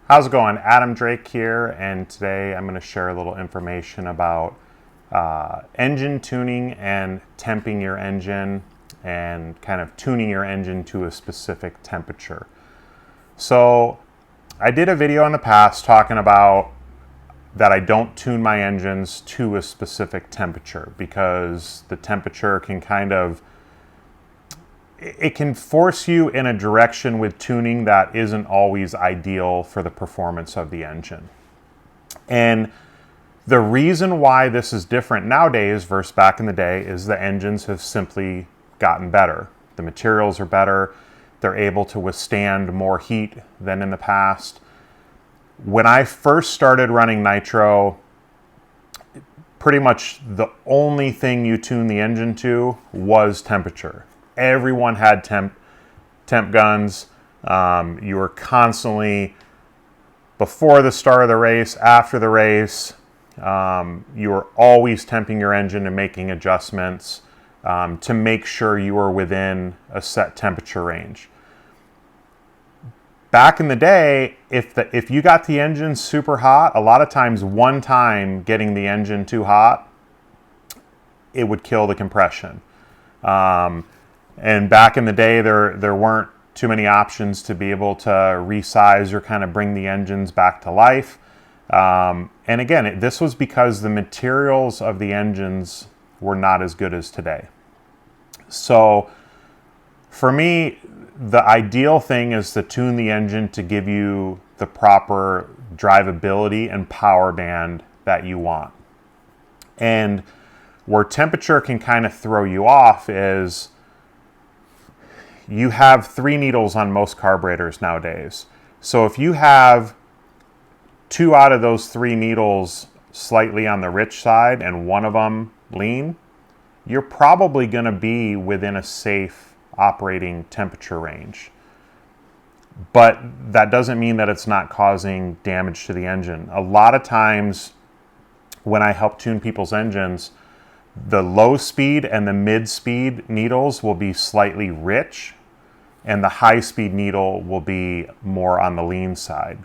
How's it going? Adam Drake here, and today I'm going to share a little information about engine tuning and temping your engine and kind of tuning your engine to a specific temperature. So I did a video in the past talking about that I don't tune my engines to a specific temperature because the temperature can it can force you in a direction with tuning that isn't always ideal for the performance of the engine. And the reason why this is different nowadays versus back in the day is the engines have simply gotten better. The materials are better. They're able to withstand more heat than in the past. When I first started running nitro, pretty much the only thing you tune the engine to was temperature. Everyone had temp guns. You were constantly, before the start of the race, after the race, you were always temping your engine and making adjustments to make sure you were within a set temperature range. Back in the day, if you got the engine super hot, a lot of times one time getting the engine too hot, it would kill the compression. And back in the day, there weren't too many options to be able to resize or kind of bring the engines back to life. And again, this was because the materials of the engines were not as good as today. So for me, the ideal thing is to tune the engine to give you the proper drivability and power band that you want. And where temperature can kind of throw you off is you have 3 needles on most carburetors nowadays. So if you have 2 out of those 3 needles slightly on the rich side and one of them lean, you're probably going to be within a safe operating temperature range. But that doesn't mean that it's not causing damage to the engine. A lot of times when I help tune people's engines, the low speed and the mid speed needles will be slightly rich, and the high speed needle will be more on the lean side.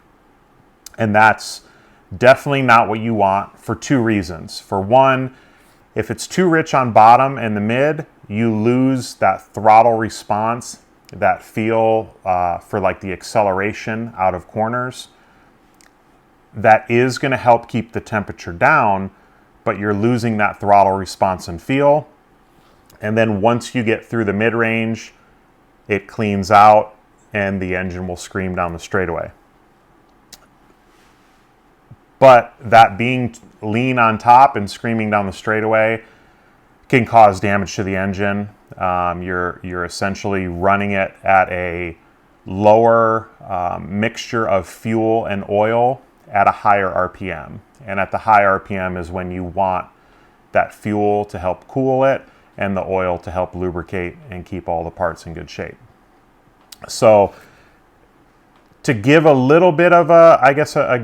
And that's definitely not what you want for 2 reasons. For one, if it's too rich on bottom and the mid, you lose that throttle response, that feel for like the acceleration out of corners. That is going to help keep the temperature down, but you're losing that throttle response and feel. And then once you get through the mid-range, it cleans out and the engine will scream down the straightaway. But that being lean on top and screaming down the straightaway can cause damage to the engine. You're essentially running it at a lower mixture of fuel and oil at a higher RPM. And at the high RPM is when you want that fuel to help cool it and the oil to help lubricate and keep all the parts in good shape. So to give a little bit of a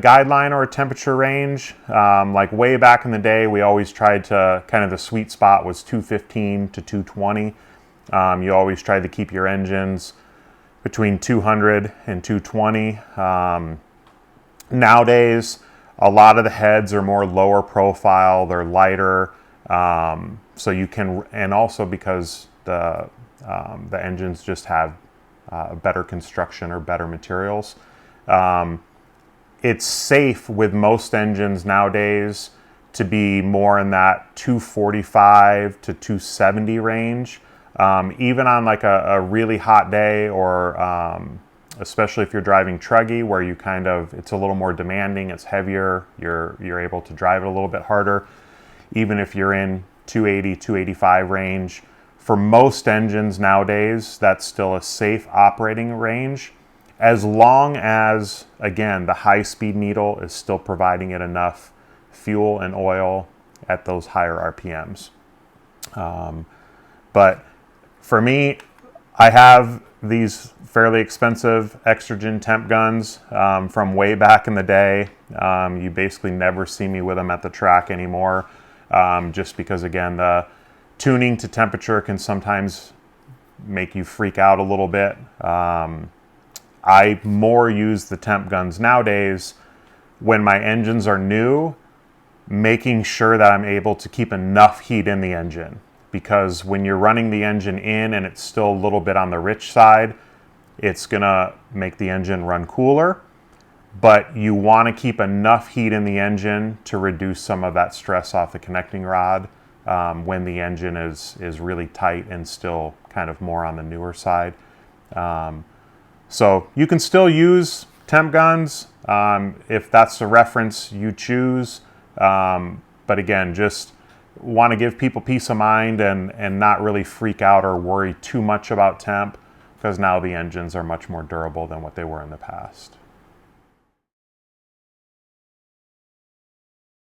guideline or a temperature range, like way back in the day, we always tried to, kind of the sweet spot was 215 to 220. You always tried to keep your engines between 200 and 220. Nowadays, a lot of the heads are more lower profile, they're lighter, so you can, and also because the engines just have better construction or better materials. It's safe with most engines nowadays to be more in that 245 to 270 range. Even on like a really hot day, or especially if you're driving truggy where you it's a little more demanding, it's heavier, you're able to drive it a little bit harder. Even if you're in 280, 285 range, for most engines nowadays, that's still a safe operating range, as long as, again, the high-speed needle is still providing it enough fuel and oil at those higher RPMs. But for me, I have these fairly expensive Exergen temp guns from way back in the day. You basically never see me with them at the track anymore, just because, again, the tuning to temperature can sometimes make you freak out a little bit. I more use the temp guns nowadays when my engines are new, making sure that I'm able to keep enough heat in the engine. Because when you're running the engine in and it's still a little bit on the rich side, it's gonna make the engine run cooler. But you want to keep enough heat in the engine to reduce some of that stress off the connecting rod when the engine is really tight and still kind of more on the newer side. So you can still use temp guns if that's the reference you choose. But again, just want to give people peace of mind and not really freak out or worry too much about temp, because now the engines are much more durable than what they were in the past.